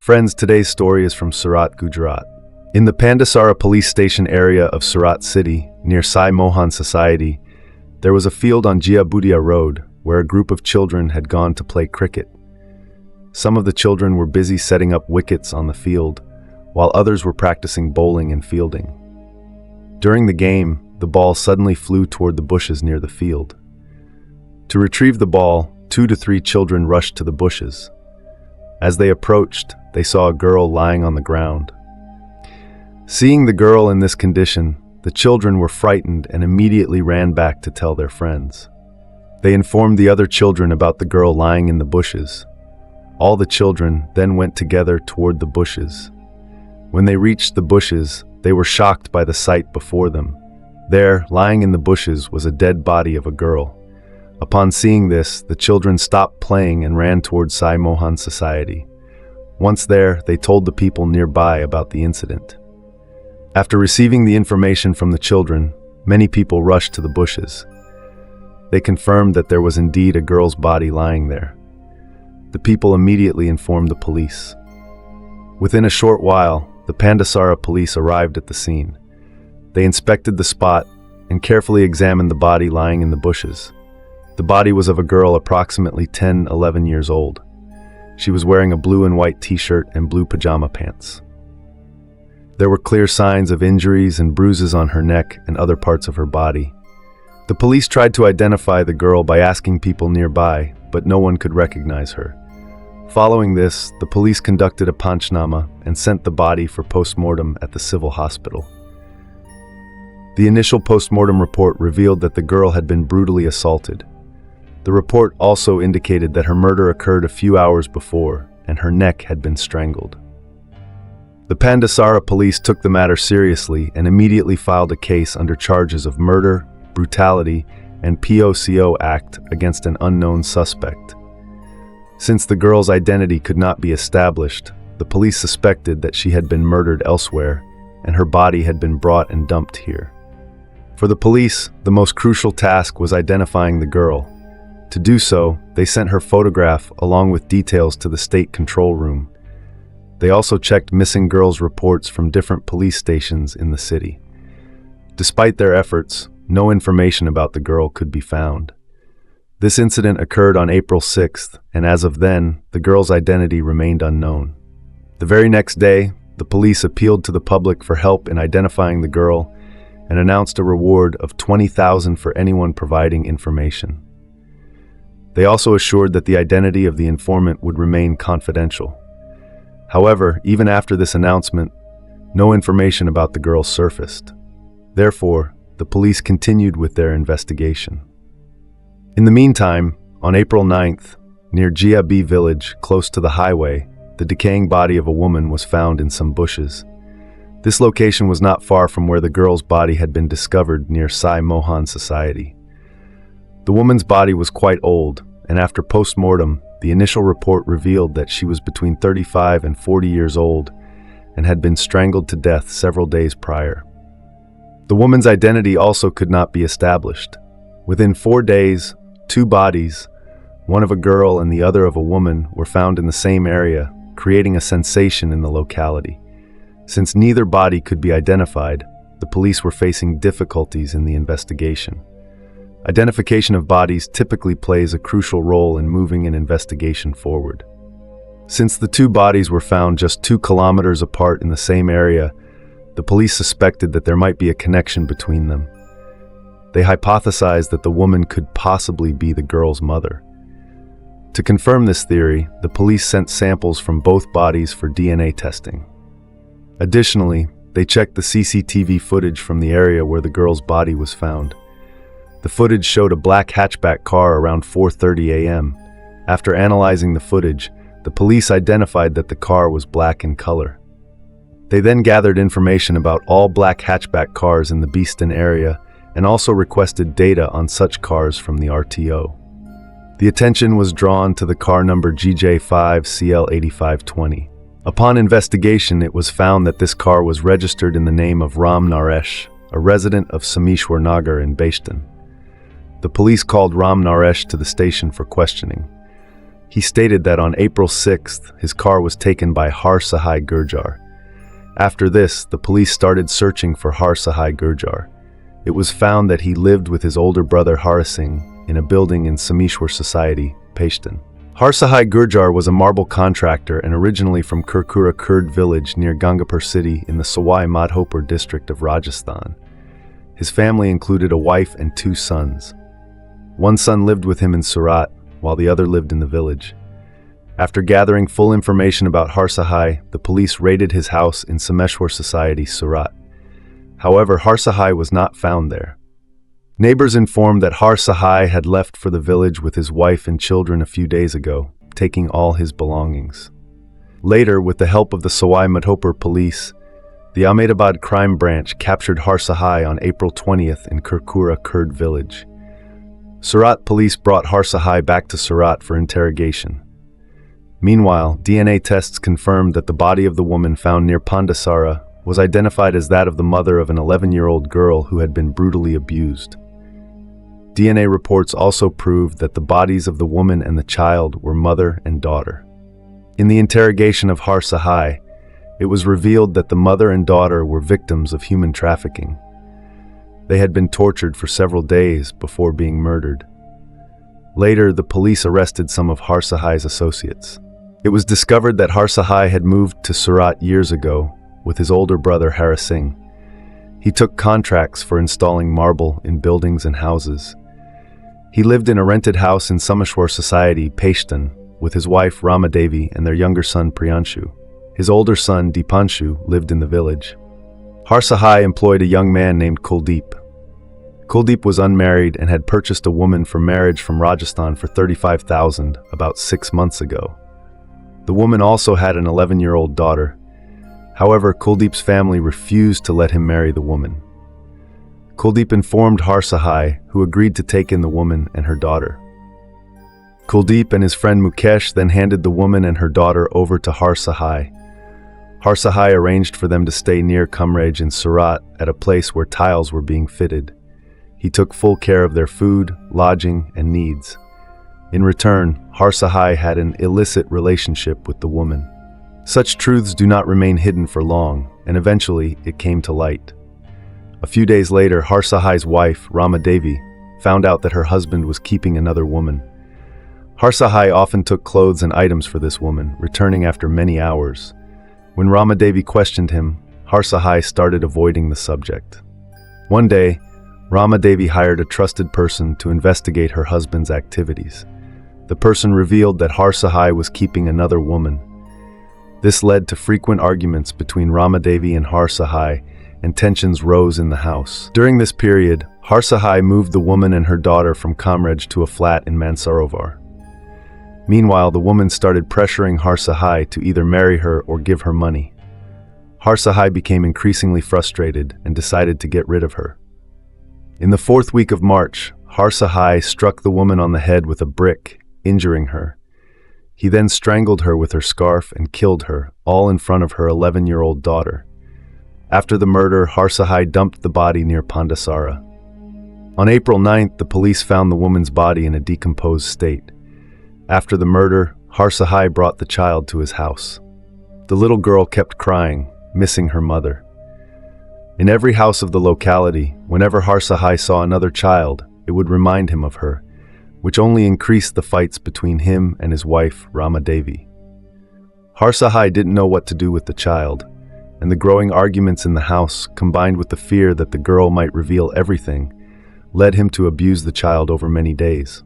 Friends, today's story is from Surat, Gujarat. In the Pandasara police station area of Surat city, near Sai Mohan Society, there was a field on Jiabudia Road where a group of children had gone to play cricket. Some of the children were busy setting up wickets on the field, while others were practicing bowling and fielding. During the game, the ball suddenly flew toward the bushes near the field. To retrieve the ball, 2 to 3 children rushed to the bushes. As they approached, they saw a girl lying on the ground. Seeing the girl in this condition, the children were frightened and immediately ran back to tell their friends. They informed the other children about the girl lying in the bushes. All the children then went together toward the bushes. When they reached the bushes, they were shocked by the sight before them. There, lying in the bushes, was a dead body of a girl. Upon seeing this, the children stopped playing and ran toward Sai Mohan Society. Once there, they told the people nearby about the incident. After receiving the information from the children, many people rushed to the bushes. They confirmed that there was indeed a girl's body lying there. The people immediately informed the police. Within a short while, the Pandasara police arrived at the scene. They inspected the spot and carefully examined the body lying in the bushes. The body was of a girl approximately 10-11 years old. She was wearing a blue and white t-shirt and blue pajama pants. There were clear signs of injuries and bruises on her neck and other parts of her body. The police tried to identify the girl by asking people nearby, but no one could recognize her. Following this, the police conducted a panchnama and sent the body for post-mortem at the civil hospital. The initial post-mortem report revealed that the girl had been brutally assaulted. The report also indicated that her murder occurred a few hours before, and her neck had been strangled. The Pandasara police took the matter seriously and immediately filed a case under charges of murder, brutality, and POCO Act against an unknown suspect. Since the girl's identity could not be established, the police suspected that she had been murdered elsewhere, and her body had been brought and dumped here. For the police, the most crucial task was identifying the girl. To do so, they sent her photograph along with details to the state control room. They also checked missing girls' reports from different police stations in the city. Despite their efforts, no information about the girl could be found. This incident occurred on April 6th, and as of then, the girl's identity remained unknown. The very next day, the police appealed to the public for help in identifying the girl and announced a reward of $20,000 for anyone providing information. They also assured that the identity of the informant would remain confidential. However, even after this announcement, no information about the girl surfaced. Therefore, the police continued with their investigation. In the meantime, on April 9th, near Jiabi village, close to the highway, the decaying body of a woman was found in some bushes. This location was not far from where the girl's body had been discovered near Sai Mohan Society. The woman's body was quite old, and after post-mortem, the initial report revealed that she was between 35 and 40 years old and had been strangled to death several days prior. The woman's identity also could not be established. Within 4 days, 2 bodies, one of a girl and the other of a woman, were found in the same area, creating a sensation in the locality. Since neither body could be identified, the police were facing difficulties in the investigation. Identification of bodies typically plays a crucial role in moving an investigation forward. Since the 2 bodies were found just 2 kilometers apart in the same area, the police suspected that there might be a connection between them. They hypothesized that the woman could possibly be the girl's mother. To confirm this theory, the police sent samples from both bodies for DNA testing. Additionally, they checked the CCTV footage from the area where the girl's body was found. The footage showed a black hatchback car around 4:30 a.m. After analyzing the footage, the police identified that the car was black in color. They then gathered information about all black hatchback cars in the Beeston area and also requested data on such cars from the RTO. The attention was drawn to the car number GJ5CL8520. Upon investigation, it was found that this car was registered in the name of Ram Naresh, a resident of Samishwar Nagar in Beeston. The police called Ram Naresh to the station for questioning. He stated that on April 6th, his car was taken by Har Sahai Gurjar. After this, the police started searching for Har Sahai Gurjar. It was found that he lived with his older brother Har Singh in a building in Samishwar Society, Pashtan. Har Sahai Gurjar was a marble contractor and originally from Kurkura Kurd village near Gangapur city in the Sawai Madhopur district of Rajasthan. His family included a wife and 2 sons. One son lived with him in Surat, while the other lived in the village. After gathering full information about Har Sahai, the police raided his house in Sameshwar Society, Surat. However, Har Sahai was not found there. Neighbors informed that Har Sahai had left for the village with his wife and children a few days ago, taking all his belongings. Later, with the help of the Sawai Madhopur police, the Ahmedabad crime branch captured Har Sahai on April 20th in Kurkura Kurd village. Surat police brought Har Sahai back to Surat for interrogation. Meanwhile, DNA tests confirmed that the body of the woman found near Pandasara was identified as that of the mother of an 11-year-old girl who had been brutally abused. DNA reports also proved that the bodies of the woman and the child were mother and daughter. In the interrogation of Har Sahai, it was revealed that the mother and daughter were victims of human trafficking. They had been tortured for several days before being murdered. Later, the police arrested some of Har Sahai's associates. It was discovered that Har Sahai had moved to Surat years ago with his older brother Har Singh. He took contracts for installing marble in buildings and houses. He lived in a rented house in Sameshwar Society, Pashtan, with his wife Ramadevi and their younger son Priyanshu. His older son Dipanshu lived in the village. Har Sahai employed a young man named Kuldeep. Kuldeep was unmarried and had purchased a woman for marriage from Rajasthan for 35,000 about 6 months ago. The woman also had an 11-year-old daughter. However, Kuldeep's family refused to let him marry the woman. Kuldeep informed Har Sahai, who agreed to take in the woman and her daughter. Kuldeep and his friend Mukesh then handed the woman and her daughter over to Har Sahai. Har Sahai arranged for them to stay near Kamraj in Surat at a place where tiles were being fitted. He took full care of their food, lodging, and needs. In return, Har Sahai had an illicit relationship with the woman. Such truths do not remain hidden for long, and eventually it came to light. A few days later, Har Sahai's wife, Ramadevi, found out that her husband was keeping another woman. Har Sahai often took clothes and items for this woman, returning after many hours. When Ramadevi questioned him, Har Sahai started avoiding the subject. One day, Ramadevi hired a trusted person to investigate her husband's activities. The person revealed that Har Sahai was keeping another woman. This led to frequent arguments between Ramadevi and Har Sahai, and tensions rose in the house. During this period, Har Sahai moved the woman and her daughter from Kamraj to a flat in Mansarovar. Meanwhile, the woman started pressuring Har Sahai to either marry her or give her money. Har Sahai became increasingly frustrated and decided to get rid of her. In the 4th week of March, Har Sahai struck the woman on the head with a brick, injuring her. He then strangled her with her scarf and killed her, all in front of her 11-year-old daughter. After the murder, Har Sahai dumped the body near Pandasara. On April 9th, the police found the woman's body in a decomposed state. After the murder, Har Sahai brought the child to his house. The little girl kept crying, missing her mother. In every house of the locality, whenever Har Sahai saw another child, it would remind him of her, which only increased the fights between him and his wife, Ramadevi. Har Sahai didn't know what to do with the child, and the growing arguments in the house, combined with the fear that the girl might reveal everything, led him to abuse the child over many days.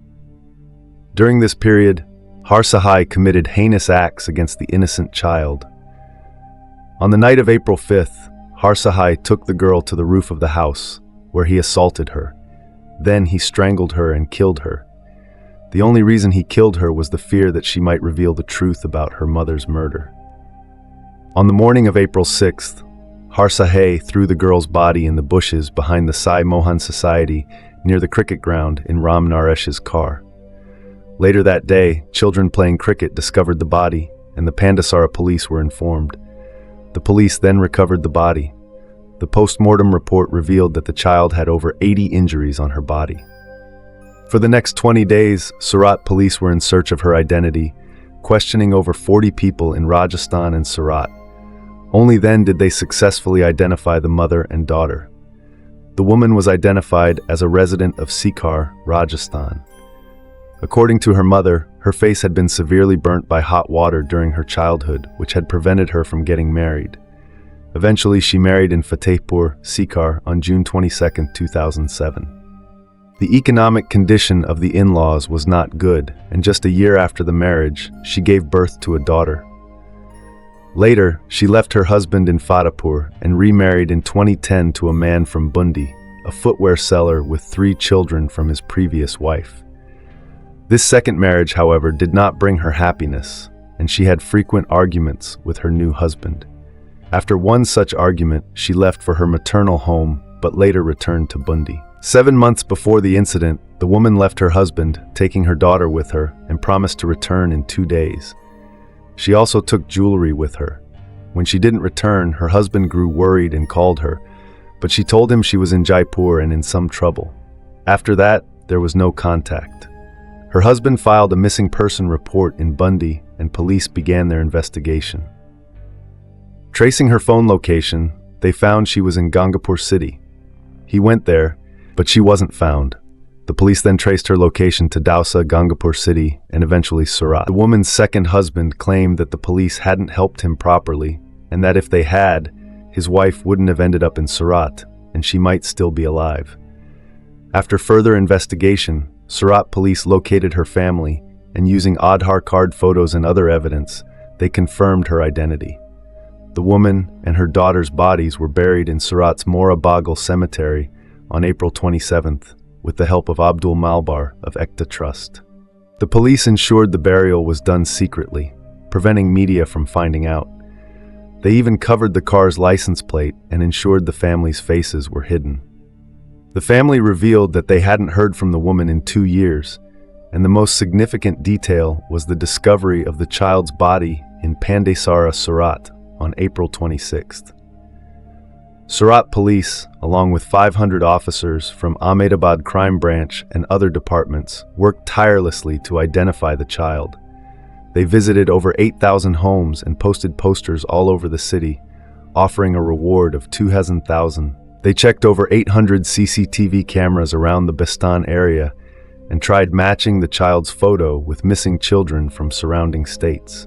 During this period, Har Sahai committed heinous acts against the innocent child. On the night of April 5th, Har Sahai took the girl to the roof of the house, where he assaulted her. Then he strangled her and killed her. The only reason he killed her was the fear that she might reveal the truth about her mother's murder. On the morning of April 6th, Har Sahai threw the girl's body in the bushes behind the Sai Mohan Society near the cricket ground in Ram Naresh's car. Later that day, children playing cricket discovered the body, and the Pandasara police were informed. The police then recovered the body. The post-mortem report revealed that the child had over 80 injuries on her body. For the next 20 days, Surat police were in search of her identity, questioning over 40 people in Rajasthan and Surat. Only then did they successfully identify the mother and daughter. The woman was identified as a resident of Sikar, Rajasthan. According to her mother, her face had been severely burnt by hot water during her childhood, which had prevented her from getting married. Eventually, she married in Fatehpur, Sikar, on June 22, 2007. The economic condition of the in-laws was not good, and just a year after the marriage, she gave birth to a daughter. Later, she left her husband in Fatehpur and remarried in 2010 to a man from Bundi, a footwear seller with 3 children from his previous wife. This second marriage, however, did not bring her happiness, and she had frequent arguments with her new husband. After one such argument, she left for her maternal home, but later returned to Bundi. 7 months before the incident, the woman left her husband, taking her daughter with her, and promised to return in 2 days. She also took jewelry with her. When she didn't return, her husband grew worried and called her, but she told him she was in Jaipur and in some trouble. After that, there was no contact. Her husband filed a missing person report in Bundi, and police began their investigation. Tracing her phone location, they found she was in Gangapur city. He went there, but she wasn't found. The police then traced her location to Dausa, Gangapur city, and eventually Surat. The woman's second husband claimed that the police hadn't helped him properly, and that if they had, his wife wouldn't have ended up in Surat, and she might still be alive. After further investigation, Surat police located her family, and using Aadhaar card photos and other evidence, they confirmed her identity. The woman and her daughter's bodies were buried in Surat's Mora Bagal cemetery on April 27th, with the help of Abdul Malbar of Ekta Trust. The police ensured the burial was done secretly, preventing media from finding out. They even covered the car's license plate and ensured the family's faces were hidden. The family revealed that they hadn't heard from the woman in 2 years, and the most significant detail was the discovery of the child's body in Pandesara, Surat, on April 26th. Surat police, along with 500 officers from Ahmedabad Crime Branch and other departments, worked tirelessly to identify the child. They visited over 8,000 homes and posted posters all over the city, offering a reward of 2,000. They checked over 800 CCTV cameras around the Bestan area and tried matching the child's photo with missing children from surrounding states.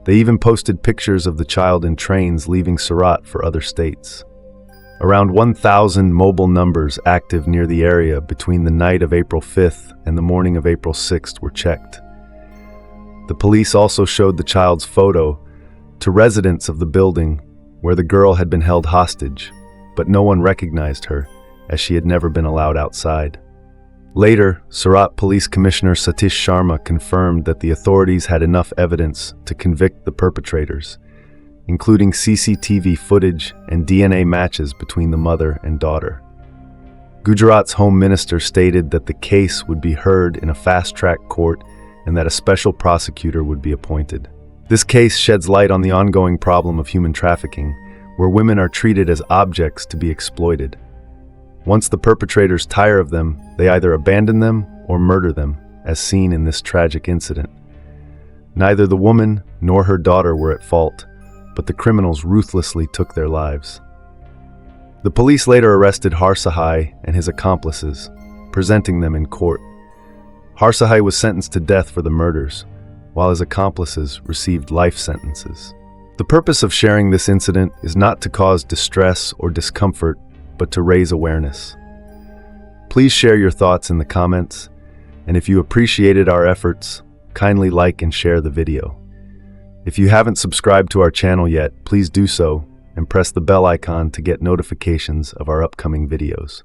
They even posted pictures of the child in trains leaving Surat for other states. Around 1,000 mobile numbers active near the area between the night of April 5th and the morning of April 6th were checked. The police also showed the child's photo to residents of the building where the girl had been held hostage, but no one recognized her, as she had never been allowed outside. Later, Surat Police Commissioner Satish Sharma confirmed that the authorities had enough evidence to convict the perpetrators, including CCTV footage and DNA matches between the mother and daughter. Gujarat's Home Minister stated that the case would be heard in a fast-track court and that a special prosecutor would be appointed. This case sheds light on the ongoing problem of human trafficking, where women are treated as objects to be exploited. Once the perpetrators tire of them, they either abandon them or murder them, as seen in this tragic incident. Neither the woman nor her daughter were at fault, but the criminals ruthlessly took their lives. The police later arrested Harsahai and his accomplices, presenting them in court. Harsahai was sentenced to death for the murders, while his accomplices received life sentences. The purpose of sharing this incident is not to cause distress or discomfort, but to raise awareness. Please share your thoughts in the comments, and if you appreciated our efforts, kindly like and share the video. If you haven't subscribed to our channel yet, please do so and press the bell icon to get notifications of our upcoming videos.